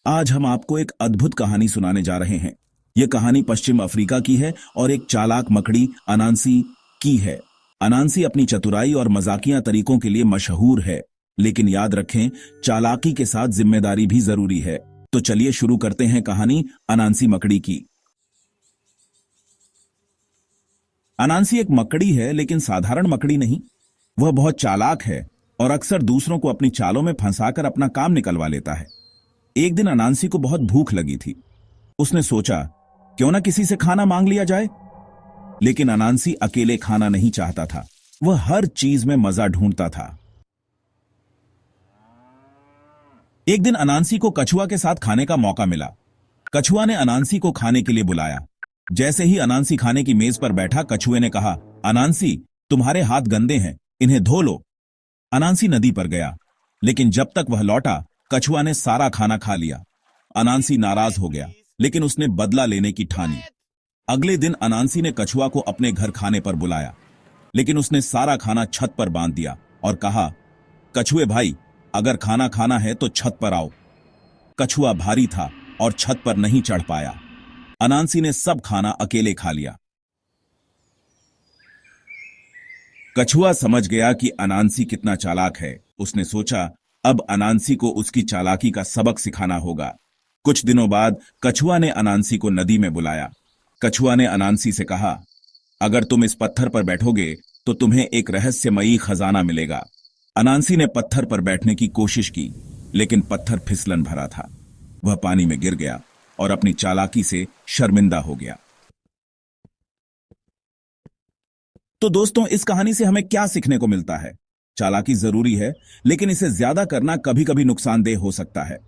आज हम आपको एक अद्भुत कहानी सुनाने जा रहे हैं। यह कहानी पश्चिम अफ्रीका की है और एक चालाक मकड़ी अनांसी की है। अनांसी अपनी चतुराई और मजाकिया तरीकों के लिए मशहूर है, लेकिन याद रखें, चालाकी के साथ जिम्मेदारी भी जरूरी है। तो चलिए शुरू करते हैं कहानी अनांसी मकड़ी की। अनांसी एक मकड़ी है, लेकिन साधारण मकड़ी नहीं। वह बहुत चालाक है और अक्सर दूसरों को अपनी चालों में फंसाकर अपना काम निकलवा लेता है। एक दिन अनांसी को बहुत भूख लगी थी। उसने सोचा, क्यों ना किसी से खाना मांग लिया जाए। लेकिन अनांसी अकेले खाना नहीं चाहता था। वह हर चीज में मजा ढूंढता था। एक दिन अनांसी को कछुआ के साथ खाने का मौका मिला। कछुआ ने अनांसी को खाने के लिए बुलाया। जैसे ही अनांसी खाने की मेज पर बैठा, कछुए ने कहा, अनांसी, तुम्हारे हाथ गंदे हैं, इन्हें धो लो। अनांसी नदी पर गया, लेकिन जब तक वह लौटा, कछुआ ने सारा खाना खा लिया। अनांसी नाराज हो गया, लेकिन उसने बदला लेने की ठानी। अगले दिन अनांसी ने कछुआ को अपने घर खाने पर बुलाया, लेकिन उसने सारा खाना छत पर बांध दिया और कहा, कछुए भाई, अगर खाना खाना है तो छत पर आओ। कछुआ भारी था और छत पर नहीं चढ़ पाया। अनांसी ने सब खाना अकेले खा लिया। कछुआ समझ गया कि अनांसी कितना चालाक है। उसने सोचा, अब अनांसी को उसकी चालाकी का सबक सिखाना होगा। कुछ दिनों बाद कछुआ ने अनांसी को नदी में बुलाया। कछुआ ने अनांसी से कहा, अगर तुम इस पत्थर पर बैठोगे तो तुम्हें एक रहस्यमयी खजाना मिलेगा। अनांसी ने पत्थर पर बैठने की कोशिश की, लेकिन पत्थर फिसलन भरा था। वह पानी में गिर गया और अपनी चालाकी से शर्मिंदा हो गया। तो दोस्तों, इस कहानी से हमें क्या सीखने को मिलता है? चालाकी जरूरी है, लेकिन इसे ज्यादा करना कभी कभी नुकसानदेह हो सकता है।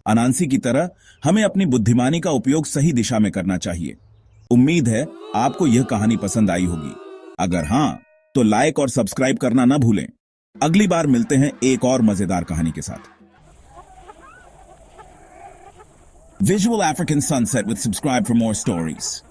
अनांसी की तरह हमें अपनी बुद्धिमानी का उपयोग सही दिशा में करना चाहिए। उम्मीद है आपको यह कहानी पसंद आई होगी। अगर हां, तो लाइक और सब्सक्राइब करना ना भूलें। अगली बार मिलते हैं एक और मजेदार कहानी के साथ। Visual African Sunset with subscribe for more stories.